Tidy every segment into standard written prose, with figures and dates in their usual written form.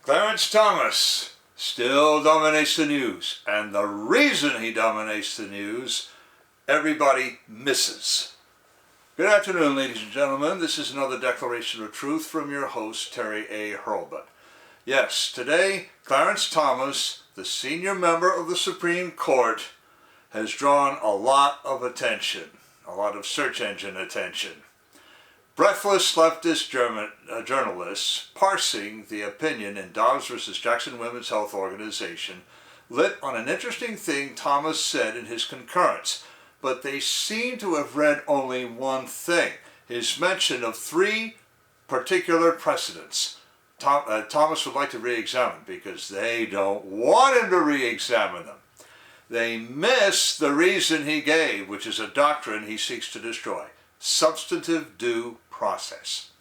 Clarence Thomas still dominates the news, and the reason he dominates the news, everybody misses. Good afternoon, ladies and gentlemen. This is another Declaration of Truth from your host, Terry A. Hurlbut. Yes, today, Clarence Thomas, the senior member of the Supreme Court, has drawn a lot of attention, a lot of search engine attention. Breathless leftist journalists parsing the opinion in Dobbs versus Jackson Women's Health Organization lit on an interesting thing Thomas said in his concurrence, but they seem to have read only one thing, his mention of three particular precedents. Thomas would like to re-examine because they don't want him to re-examine them. They miss the reason he gave, which is a doctrine he seeks to destroy: substantive due process.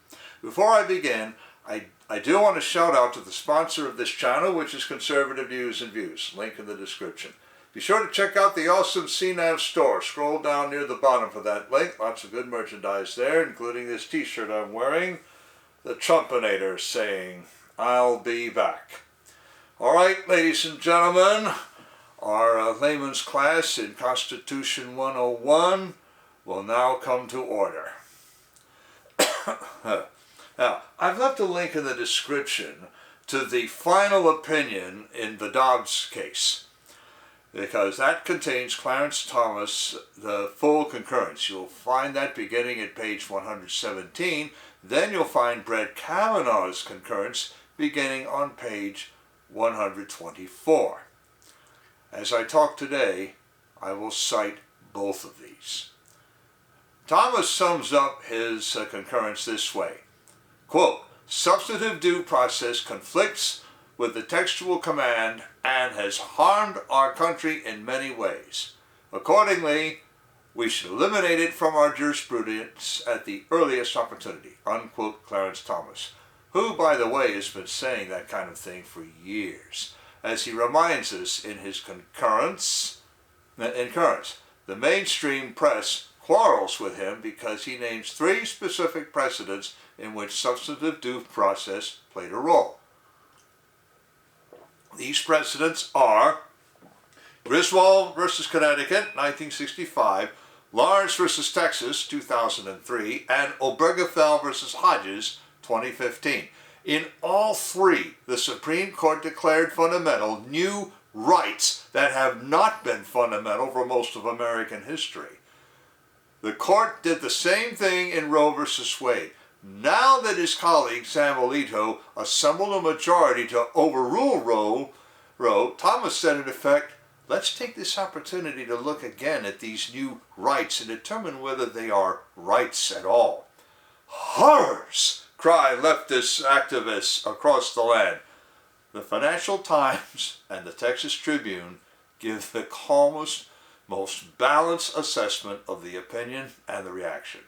Before I begin, I do want to shout out to the sponsor of this channel, which is Conservative News and Views. Link in the description. Be sure to check out the awesome CNAV Store. Scroll down near the bottom for that link. Lots of good merchandise there, including this t-shirt I'm wearing, the Trumpinator, saying, "I'll be back." All right, ladies and gentlemen, our layman's class in Constitution 101 will now come to order. Now, I've left a link in the description to the final opinion in the Dobbs case, because that contains Clarence Thomas, the full concurrence. You'll find that beginning at page 117. Then you'll find Brett Kavanaugh's concurrence beginning on page 124. As I talk today, I will cite both of these. Thomas sums up his concurrence this way, quote, "Substantive due process conflicts with the textual command and has harmed our country in many ways. Accordingly, we should eliminate it from our jurisprudence at the earliest opportunity," unquote, Clarence Thomas, who, by the way, has been saying that kind of thing for years. As he reminds us in his concurrence, the mainstream press quarrels with him because he names three specific precedents in which substantive due process played a role. These precedents are Griswold versus Connecticut, 1965, Lawrence versus Texas, 2003, and Obergefell versus Hodges, 2015. In all three, the Supreme Court declared fundamental new rights that have not been fundamental for most of American history. The court did the same thing in Roe versus Wade. Now that his colleague Sam Alito assembled a majority to overrule Roe, Thomas said in effect, "Let's take this opportunity to look again at these new rights and determine whether they are rights at all." Horrors! Cry leftist activists across the land. The Financial Times and the Texas Tribune give the calmest, most balanced assessment of the opinion and the reaction.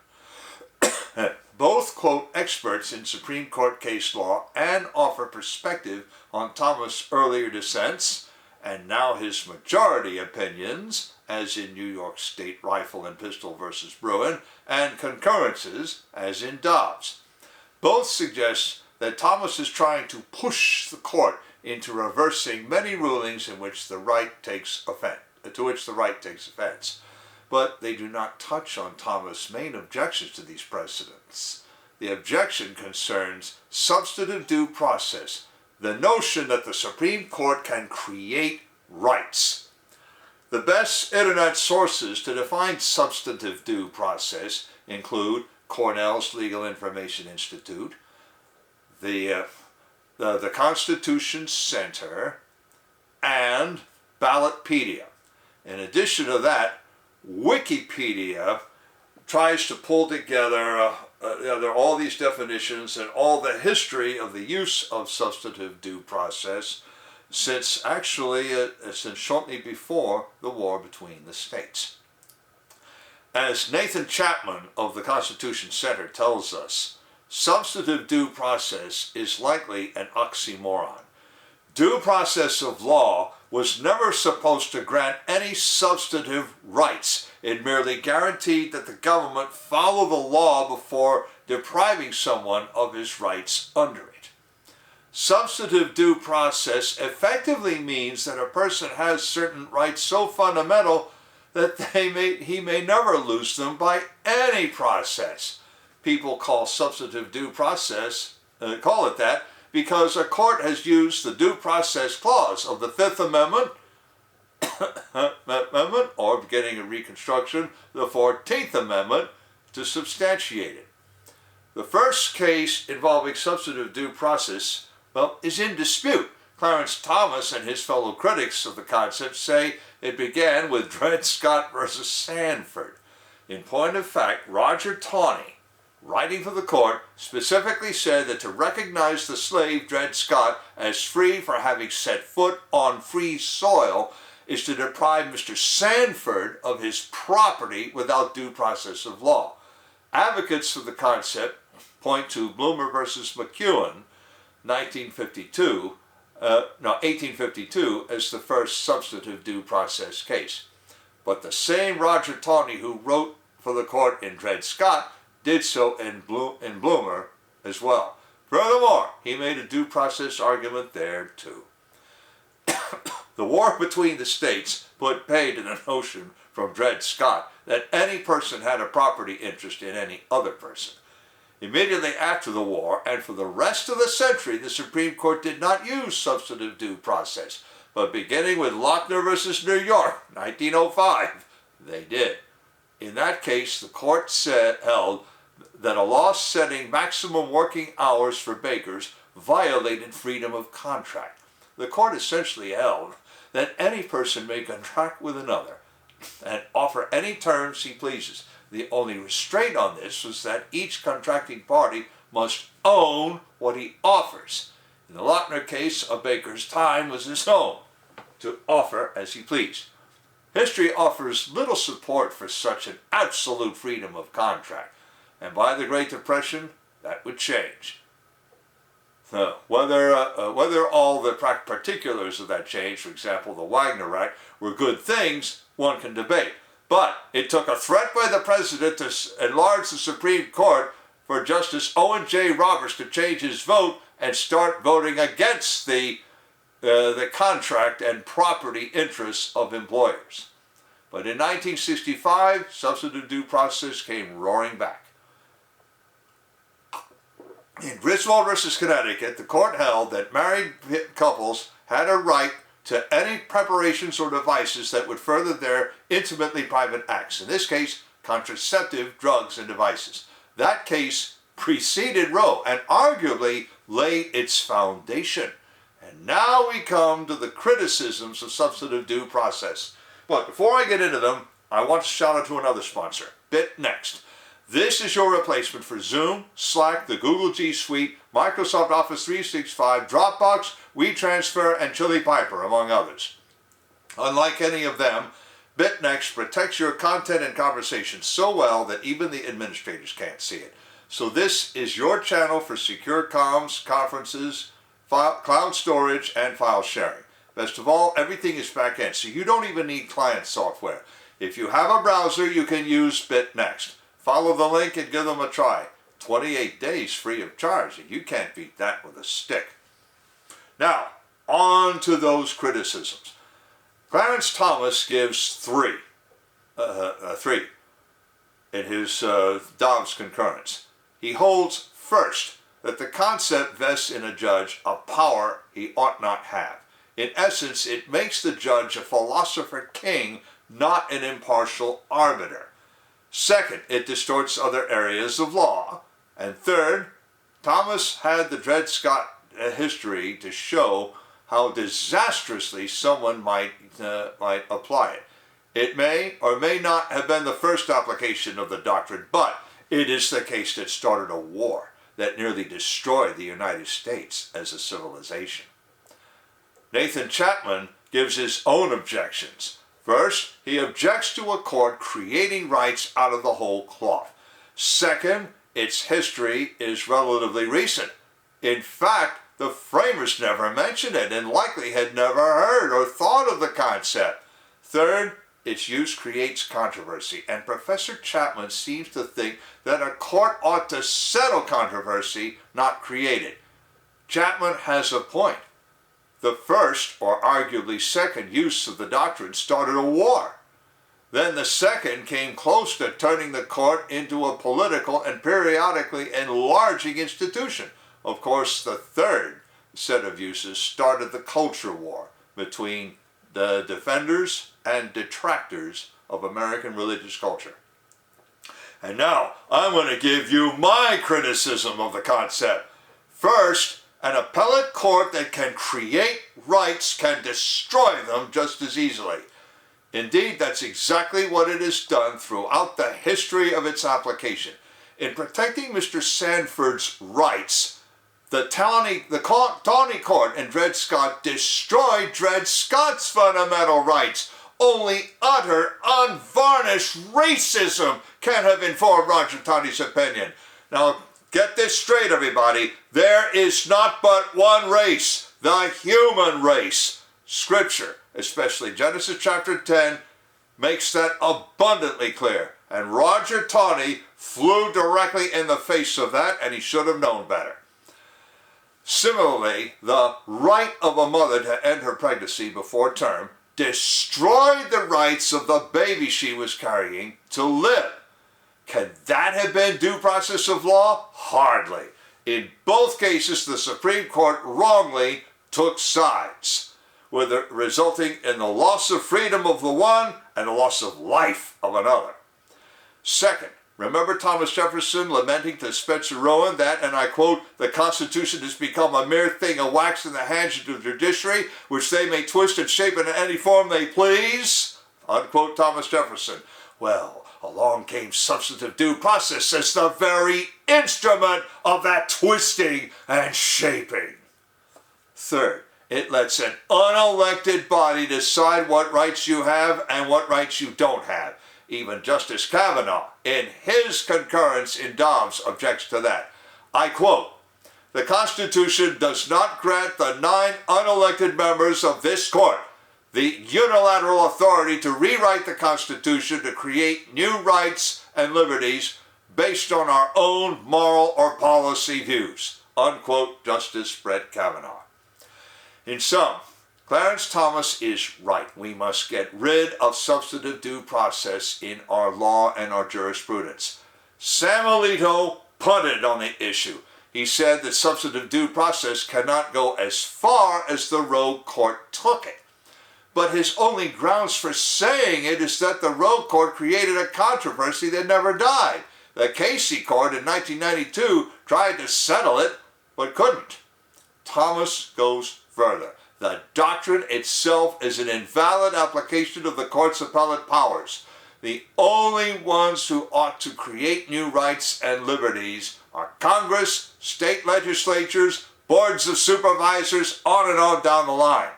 Both quote experts in Supreme Court case law and offer perspective on Thomas' earlier dissents and now his majority opinions, as in New York State Rifle and Pistol versus Bruin, and concurrences, as in Dobbs. Both suggest that Thomas is trying to push the court into reversing many rulings in which the right takes offense, but they do not touch on Thomas' main objections to these precedents. The objection concerns substantive due process, the notion that the Supreme Court can create rights. The best internet sources to define substantive due process include Cornell's Legal Information Institute, the Constitution Center, and Ballotpedia. In addition to that, Wikipedia tries to pull together all these definitions and all the history of the use of substantive due process since shortly before the war between the states. As Nathan Chapman of the Constitution Center tells us, substantive due process is likely an oxymoron. Due process of law was never supposed to grant any substantive rights. It merely guaranteed that the government follow the law before depriving someone of his rights under it. Substantive due process effectively means that a person has certain rights so fundamental that he may never lose them by any process. People call substantive due process, call it that, because a court has used the due process clause of the Fifth Amendment, or beginning of Reconstruction, the 14th Amendment, to substantiate it. The first case involving substantive due process, is in dispute. Clarence Thomas and his fellow critics of the concept say it began with Dred Scott versus Sanford. In point of fact, Roger Taney, writing for the court, specifically said that to recognize the slave Dred Scott as free for having set foot on free soil is to deprive Mr. Sanford of his property without due process of law. Advocates for the concept point to Bloomer versus McEwen, 1852, as the first substantive due process case. But the same Roger Taney who wrote for the court in Dred Scott did so in Bloomer as well. Furthermore, he made a due process argument there too. The war between the states put paid to the notion from Dred Scott that any person had a property interest in any other person. Immediately after the war, and for the rest of the century, the Supreme Court did not use substantive due process. But beginning with Lochner versus New York, 1905, they did. In that case, the court held that a law setting maximum working hours for bakers violated freedom of contract. The court essentially held that any person may contract with another and offer any terms he pleases. The only restraint on this was that each contracting party must own what he offers. In the Lochner case, a baker's time was his own to offer as he pleased. History offers little support for such an absolute freedom of contract, and by the Great Depression, that would change. Whether all the particulars of that change, for example, the Wagner Act, were good things, one can debate. But it took a threat by the president to enlarge the Supreme Court for Justice Owen J. Roberts to change his vote and start voting against the contract and property interests of employers. But in 1965, substantive due process came roaring back. In Griswold versus Connecticut, the court held that married couples had a right to any preparations or devices that would further their intimately private acts. In this case, contraceptive drugs and devices. That case preceded Roe and arguably laid its foundation. And now we come to the criticisms of substantive due process. But before I get into them, I want to shout out to another sponsor, BitNext. This is your replacement for Zoom, Slack, the Google G Suite, Microsoft Office 365, Dropbox, WeTransfer, and Chili Piper, among others. Unlike any of them, BitNext protects your content and conversation so well that even the administrators can't see it. So this is your channel for secure comms, conferences, cloud storage, and file sharing. Best of all, everything is back-end, so you don't even need client software. If you have a browser, you can use BitNext. Follow the link and give them a try. 28 days free of charge, and you can't beat that with a stick. Now, on to those criticisms. Clarence Thomas gives three in his Dobbs concurrence. He holds, first, that the concept vests in a judge a power he ought not have. In essence, it makes the judge a philosopher king, not an impartial arbiter. Second, it distorts other areas of law. And third, Thomas had the Dred Scott history to show how disastrously someone might apply it. It may or may not have been the first application of the doctrine, but it is the case that started a war that nearly destroyed the United States as a civilization. Nathan Chapman gives his own objections. First, he objects to a court creating rights out of the whole cloth. Second, its history is relatively recent. In fact, the framers never mentioned it and likely had never heard or thought of the concept. Third, its use creates controversy, and Professor Chapman seems to think that a court ought to settle controversy, not create it. Chapman has a point. The first, or arguably second, use of the doctrine started a war. Then the second came close to turning the court into a political and periodically enlarging institution. Of course, the third set of uses started the culture war between the defenders and detractors of American religious culture. And now, I'm going to give you my criticism of the concept. First, an appellate court that can create rights can destroy them just as easily. Indeed, that's exactly what it has done throughout the history of its application. In protecting Mr. Sanford's rights, the Tawney Court in Dred Scott destroyed Dred Scott's fundamental rights. Only utter, unvarnished racism can have informed Roger Taney's opinion. Now, get this straight, everybody. There is not but one race, the human race. Scripture, especially Genesis chapter 10, makes that abundantly clear. And Roger Taney flew directly in the face of that, and he should have known better. Similarly, the right of a mother to end her pregnancy before term destroyed the rights of the baby she was carrying to live. Can that have been due process of law? Hardly. In both cases, the Supreme Court wrongly took sides, resulting in the loss of freedom of the one and the loss of life of another. Second, remember Thomas Jefferson lamenting to Spencer Rowan that, and I quote, "the Constitution has become a mere thing of wax in the hands of the judiciary, which they may twist and shape in any form they please," unquote Thomas Jefferson. Well, along came substantive due process as the very instrument of that twisting and shaping. Third, it lets an unelected body decide what rights you have and what rights you don't have. Even Justice Kavanaugh, in his concurrence in Dobbs, objects to that. I quote, "The Constitution does not grant the 9 unelected members of this court the unilateral authority to rewrite the Constitution to create new rights and liberties based on our own moral or policy views," unquote Justice Brett Kavanaugh. In sum, Clarence Thomas is right. We must get rid of substantive due process in our law and our jurisprudence. Sam Alito punted on the issue. He said that substantive due process cannot go as far as the Roe Court took it. But his only grounds for saying it is that the Roe Court created a controversy that never died. The Casey Court in 1992 tried to settle it, but couldn't. Thomas goes further. The doctrine itself is an invalid application of the court's appellate powers. The only ones who ought to create new rights and liberties are Congress, state legislatures, boards of supervisors, on and on down the line.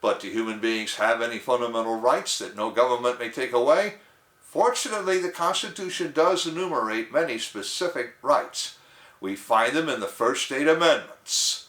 But do human beings have any fundamental rights that no government may take away? Fortunately, the Constitution does enumerate many specific rights. We find them in the first 8 amendments.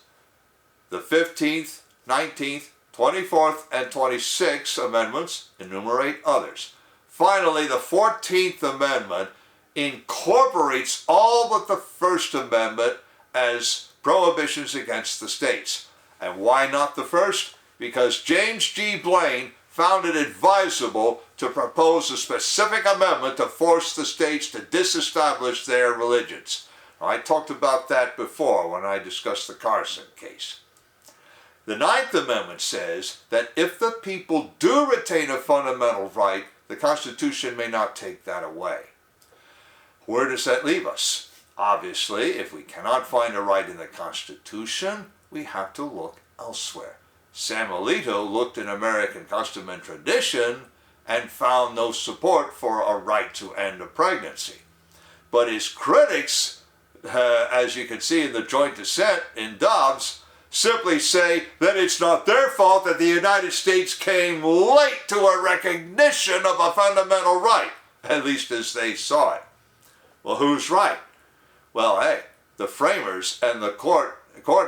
The 15th, 19th, 24th, and 26th amendments enumerate others. Finally, the 14th Amendment incorporates all but the First Amendment as prohibitions against the states. And why not the first? Because James G. Blaine found it advisable to propose a specific amendment to force the states to disestablish their religions. I talked about that before when I discussed the Carson case. The 9th Amendment says that if the people do retain a fundamental right, the Constitution may not take that away. Where does that leave us? Obviously, if we cannot find a right in the Constitution, we have to look elsewhere. Sam Alito looked in American custom and tradition and found no support for a right to end a pregnancy. But his critics, as you can see in the joint dissent in Dobbs, simply say that it's not their fault that the United States came late to a recognition of a fundamental right, at least as they saw it. Well, who's right? Well, hey, the framers and the court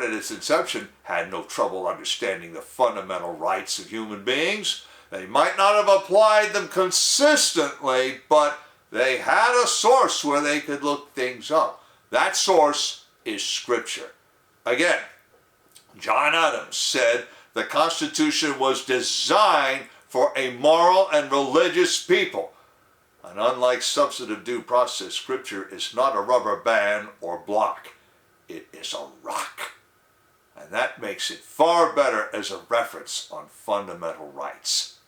at its inception had no trouble understanding the fundamental rights of human beings. They might not have applied them consistently, but they had a source where they could look things up. That source is Scripture. Again, John Adams said the Constitution was designed for a moral and religious people. And unlike substantive due process, Scripture is not a rubber band or block. It is a rock. And that makes it far better as a reference on fundamental rights.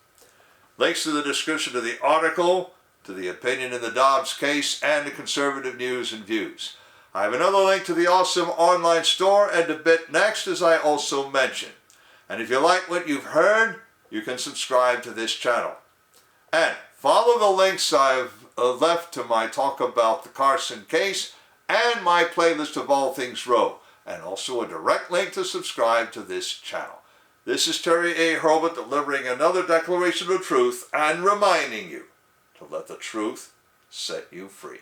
Links to the description of the article, to the opinion in the Dobbs case, and the conservative news and views. I have another link to the awesome online store and to BitNext, as I also mentioned. And if you like what you've heard, you can subscribe to this channel. And follow the links I've left to my talk about the Carson case and my playlist of All Things Roe, and also a direct link to subscribe to this channel. This is Terry A. Hurlbut delivering another declaration of truth and reminding you to let the truth set you free.